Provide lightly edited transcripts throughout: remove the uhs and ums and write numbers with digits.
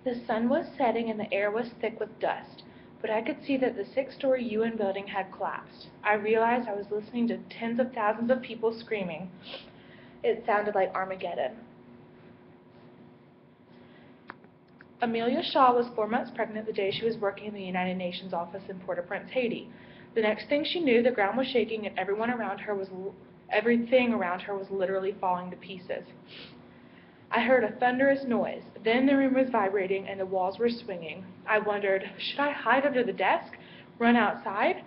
The sun was setting and the air was thick with dust, but I could see that the six-story UN building had collapsed. I realized I was listening to tens of thousands of people screaming. It sounded like Armageddon. Amelia Shaw was 4 months pregnant the day she was working in the United Nations office in Port-au-Prince, Haiti. The next thing she knew, the ground was shaking and everything around her was literally falling to pieces. I heard a thunderous noise. Then the room was vibrating and the walls were swinging. I wondered, should I hide under the desk? Run outside?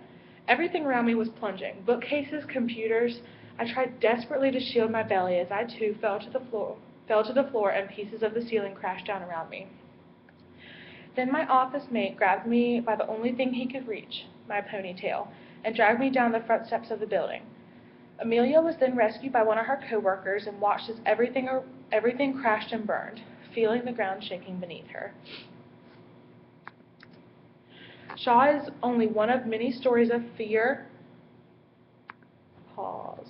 Everything around me was plunging. Bookcases, computers. I tried desperately to shield my belly as I too fell to the floor and pieces of the ceiling crashed down around me. Then my office mate grabbed me by the only thing he could reach, my ponytail, and dragged me down the front steps of the building. Amelia was then rescued by one of her coworkers and watched as everything crashed and burned, feeling the ground shaking beneath her. Shaw is only one of many stories of fear. Pause.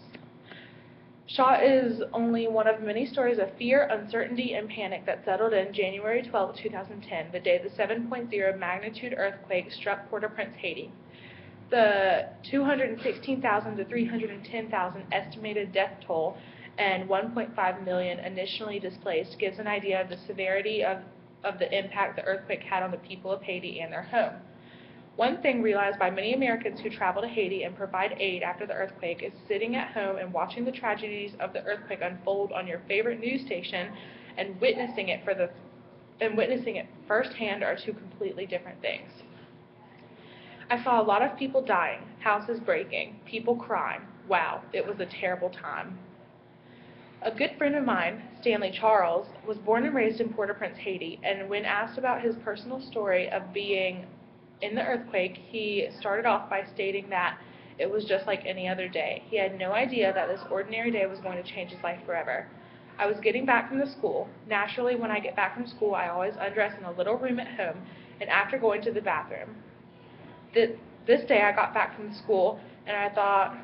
Shaw is only one of many stories of fear, uncertainty, and panic that settled in January 12, 2010, the day the 7.0 magnitude earthquake struck Port-au-Prince, Haiti. The 216,000 to 310,000 estimated death toll and 1.5 million initially displaced gives an idea of the severity of the impact the earthquake had on the people of Haiti and their home. One thing realized by many Americans who travel to Haiti and provide aid after the earthquake is sitting at home and watching the tragedies of the earthquake unfold on your favorite news station and witnessing it firsthand are two completely different things. I saw a lot of people dying, houses breaking, people crying. Wow, it was a terrible time. A good friend of mine, Stanley Charles, was born and raised in Port-au-Prince, Haiti, and when asked about his personal story of being in the earthquake, he started off by stating that it was just like any other day. He had no idea that this ordinary day was going to change his life forever. I was getting back from the school. Naturally, when I get back from school, I always undress in a little room at home, and after going to the bathroom. This day I got back from school, and I thought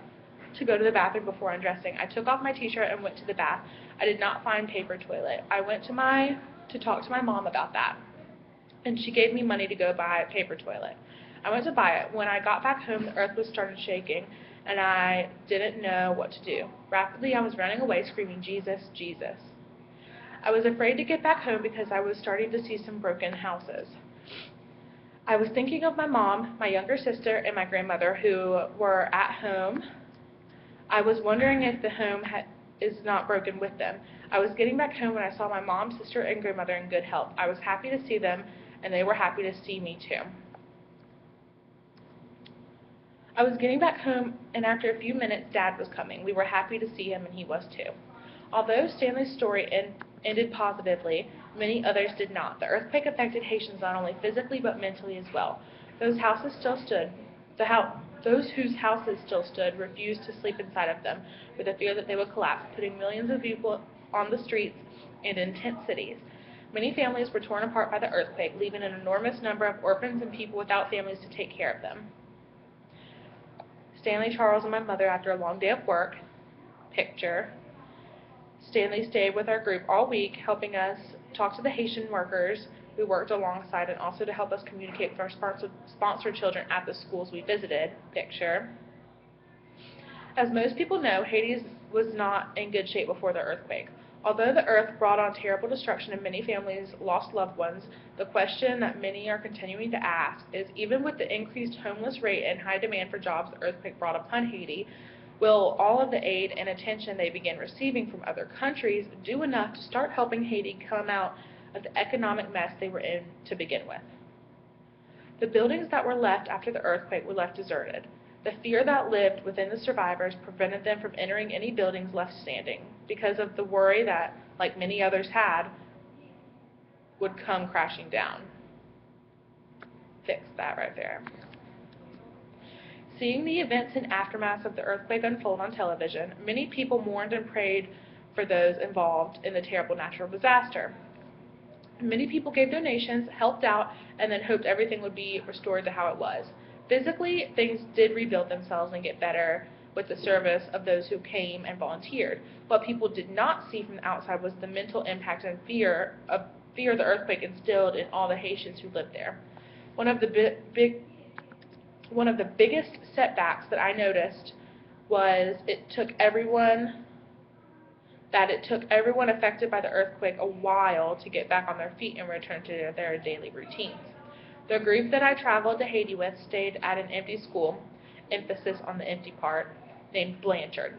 to go to the bathroom before undressing. I took off my t-shirt and went to the bath. I did not find paper toilet. I went to talk to my mom about that, and she gave me money to go buy a paper toilet. I went to buy it. When I got back home, the earth was started shaking, and I didn't know what to do. Rapidly, I was running away, screaming, "Jesus, Jesus." I was afraid to get back home because I was starting to see some broken houses. I was thinking of my mom, my younger sister, and my grandmother who were at home. I was wondering if the home is not broken with them. I was getting back home when I saw my mom, sister, and grandmother in good health. I was happy to see them, and they were happy to see me too. I was getting back home, and after a few minutes, Dad was coming. We were happy to see him, and he was too. Although Stanley's story ended positively, many others did not. The earthquake affected Haitians not only physically but mentally as well. Those whose houses still stood refused to sleep inside of them for the fear that they would collapse, putting millions of people on the streets and in tent cities. Many families were torn apart by the earthquake, leaving an enormous number of orphans and people without families to take care of them. Stanley, Charles, and my mother, after a long day of work, picture. Stanley stayed with our group all week, helping us talk to the Haitian workers we worked alongside and also to help us communicate with our sponsored children at the schools we visited. Picture. As most people know, Haiti was not in good shape before the earthquake. Although the earth brought on terrible destruction and many families lost loved ones, the question that many are continuing to ask is, even with the increased homeless rate and high demand for jobs the earthquake brought upon Haiti, will all of the aid and attention they begin receiving from other countries do enough to start helping Haiti come out of the economic mess they were in to begin with? The buildings that were left after the earthquake were left deserted. The fear that lived within the survivors prevented them from entering any buildings left standing because of the worry that, like many others had, would come crashing down. Fix that right there. Seeing the events and aftermath of the earthquake unfold on television, many people mourned and prayed for those involved in the terrible natural disaster. Many people gave donations, helped out, and then hoped everything would be restored to how it was. Physically, things did rebuild themselves and get better with the service of those who came and volunteered. What people did not see from the outside was the mental impact and fear of fear of the earthquake instilled in all the Haitians who lived there. One of the biggest setbacks that I noticed was it took everyone affected by the earthquake a while to get back on their feet and return to their daily routines. The group that I traveled to Haiti with stayed at an empty school, emphasis on the empty part, named Blanchard.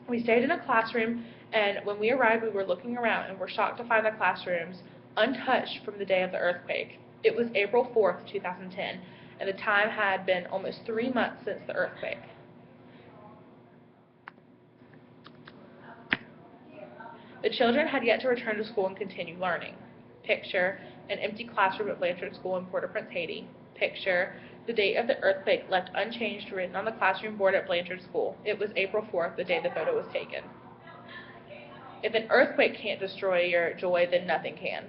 We stayed in a classroom, and when we arrived, we were looking around and were shocked to find the classrooms untouched from the day of the earthquake. It was April 4th, 2010, and the time had been almost 3 months since the earthquake. The children had yet to return to school and continue learning. Picture an empty classroom at Blanchard School in Port-au-Prince, Haiti. Picture the date of the earthquake left unchanged written on the classroom board at Blanchard School. It was April 4th, the day the photo was taken. If an earthquake can't destroy your joy, then nothing can.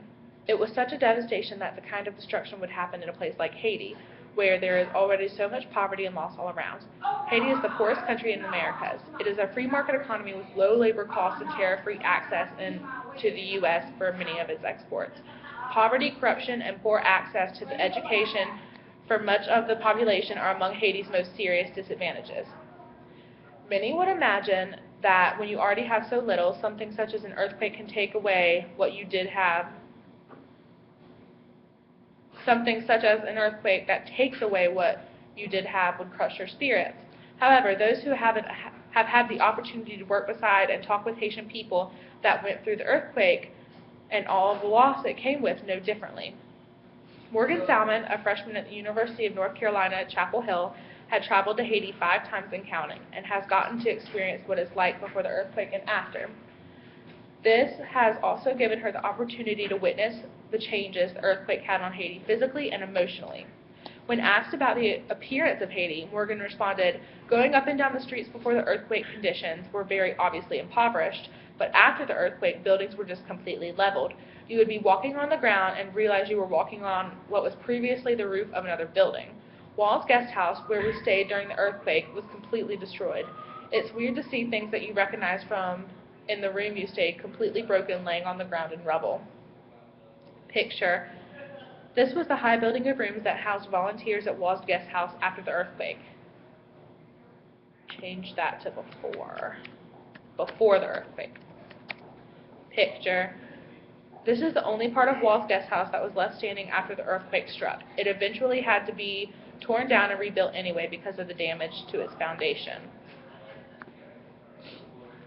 It was such a devastation that the kind of destruction would happen in a place like Haiti, where there is already so much poverty and loss all around. Haiti is the poorest country in the Americas. It is a free market economy with low labor costs and tariff-free access to the U.S. for many of its exports. Poverty, corruption, and poor access to the education for much of the population are among Haiti's most serious disadvantages. Many would imagine that when you already have so little, something such as an earthquake can take away what you did have. Something such as an earthquake that takes away what you did have would crush your spirits. However, those who have had the opportunity to work beside and talk with Haitian people that went through the earthquake and all of the loss it came with know differently. Morgan Salmon, a freshman at the University of North Carolina at Chapel Hill, had traveled to Haiti 5 times and counting, and has gotten to experience what it's like before the earthquake and after. This has also given her the opportunity to witness the changes the earthquake had on Haiti physically and emotionally. When asked about the appearance of Haiti, Morgan responded, "Going up and down the streets before the earthquake, conditions were very obviously impoverished, but after the earthquake, buildings were just completely leveled. You would be walking on the ground and realize you were walking on what was previously the roof of another building. Wall's guest house, where we stayed during the earthquake, was completely destroyed. It's weird to see things that you recognize from in the room you stayed completely broken, laying on the ground in rubble." Picture. This was the high building of rooms that housed volunteers at Wall's guest house after the earthquake. Change that to before the earthquake. Picture. This is the only part of Wall's guest house that was left standing after the earthquake struck. It eventually had to be torn down and rebuilt anyway because of the damage to its foundation.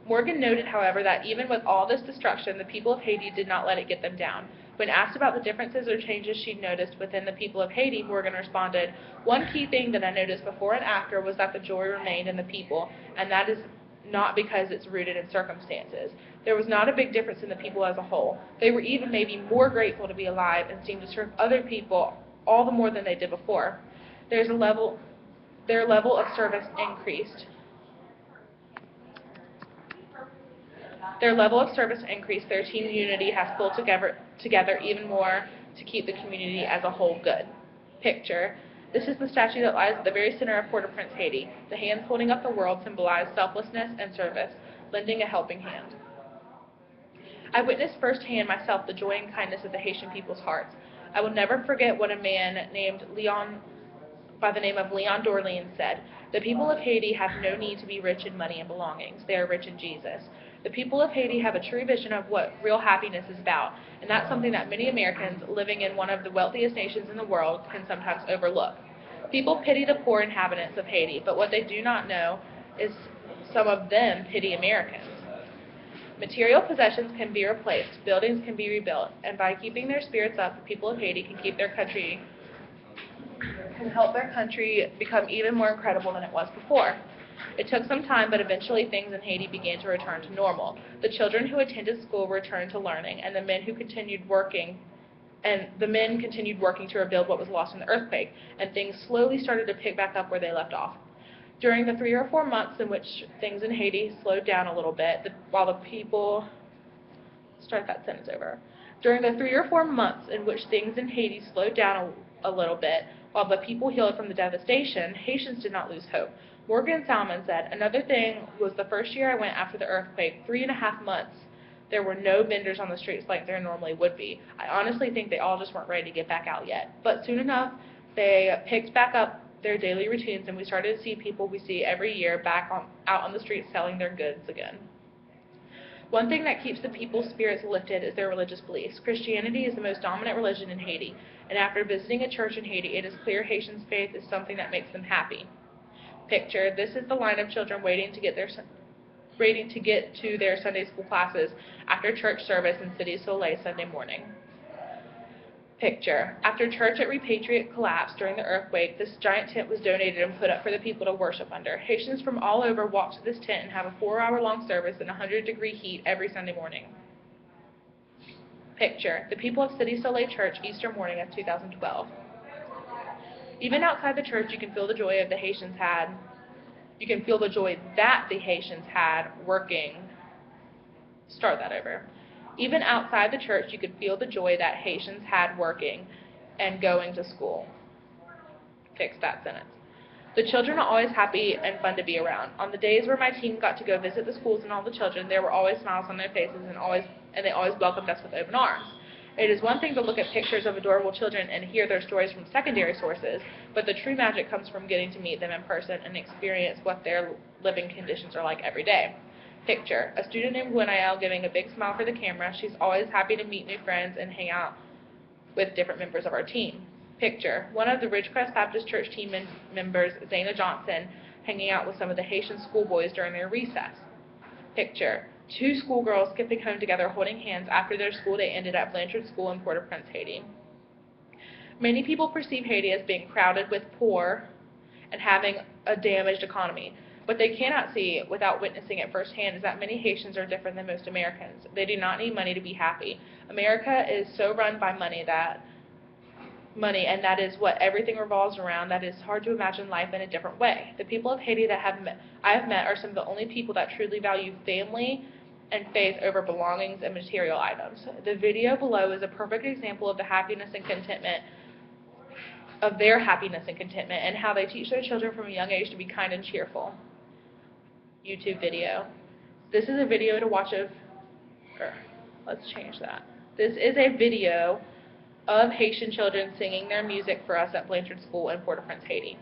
Morgan noted, however, that even with all this destruction, the people of Haiti did not let it get them down. When asked about the differences or changes she'd noticed within the people of Haiti, Morgan responded, "One key thing that I noticed before and after was that the joy remained in the people, and that is not because it's rooted in circumstances. There was not a big difference in the people as a whole. They were even maybe more grateful to be alive and seemed to serve other people all the more than they did before. Their level of service increased. Their team unity has pulled together even more to keep the community as a whole good." Picture. This is the statue that lies at the very center of Port-au-Prince, Haiti. The hands holding up the world symbolize selflessness and service, lending a helping hand. I witnessed firsthand myself the joy and kindness of the Haitian people's hearts. I will never forget what a man by the name of Leon Dorlean said. "The people of Haiti have no need to be rich in money and belongings. They are rich in Jesus. The people of Haiti have a true vision of what real happiness is about, and that's something that many Americans living in one of the wealthiest nations in the world can sometimes overlook. People pity the poor inhabitants of Haiti, but what they do not know is some of them pity Americans. Material possessions can be replaced, buildings can be rebuilt, and by keeping their spirits up, the people of Haiti can help their country become even more incredible than it was before." It took some time, but eventually things in Haiti began to return to normal. The children who attended school returned to learning, and the men continued working to rebuild what was lost in the earthquake, and things slowly started to pick back up where they left off. During the 3 or 4 months in which things in Haiti slowed down a little bit, During the 3 or 4 months in which things in Haiti slowed down a little bit, while the people healed from the devastation, Haitians did not lose hope. Morgan Salmon said, "Another thing was the first year I went after the earthquake, 3.5 months There were no vendors on the streets like there normally would be. I honestly think they all just weren't ready to get back out yet. But soon enough, they picked back up their daily routines, and we started to see people we see every year out on the streets selling their goods again. One thing that keeps the people's spirits lifted is their religious beliefs. Christianity is the most dominant religion in Haiti, and after visiting a church in Haiti, it is clear Haitians' faith is something that makes them happy. Picture, this is the line of children waiting to get to their Sunday school classes after church service in Cité Soleil Sunday morning. Picture, after church at Repatriate collapsed during the earthquake, this giant tent was donated and put up for the people to worship under. Haitians from all over walk to this tent and have a 4-hour-long service in 100-degree heat every Sunday morning. Picture, the people of Cité Soleil Church Easter morning of 2012. Even outside the church, you can feel the joy that the Haitians had working. Start that over. Even outside the church, you could feel the joy that Haitians had working and going to school. Fix that sentence. The children are always happy and fun to be around. On the days where my team got to go visit the schools and all the children, there were always smiles on their faces and they always welcomed us with open arms. It is one thing to look at pictures of adorable children and hear their stories from secondary sources, but the true magic comes from getting to meet them in person and experience what their living conditions are like every day. Picture, a student named Gwenael giving a big smile for the camera. She's always happy to meet new friends and hang out with different members of our team. Picture, one of the Ridgecrest Baptist Church team members, Zana Johnson, hanging out with some of the Haitian schoolboys during their recess. Picture, 2 schoolgirls skipping home together holding hands after their school day ended at Blanchard School in Port-au-Prince, Haiti. Many people perceive Haiti as being crowded with poor and having a damaged economy. What they cannot see without witnessing it firsthand is that many Haitians are different than most Americans. They do not need money to be happy. America is so run by money, and that is what everything revolves around, that it's hard to imagine life in a different way. The people of Haiti that I have met are some of the only people that truly value family and faith over belongings and material items. The video below is a perfect example of their happiness and contentment, and how they teach their children from a young age to be kind and cheerful. YouTube video. This is a video to watch let's change that. This is a video of Haitian children singing their music for us at Blanchard School in Port-au-Prince, Haiti.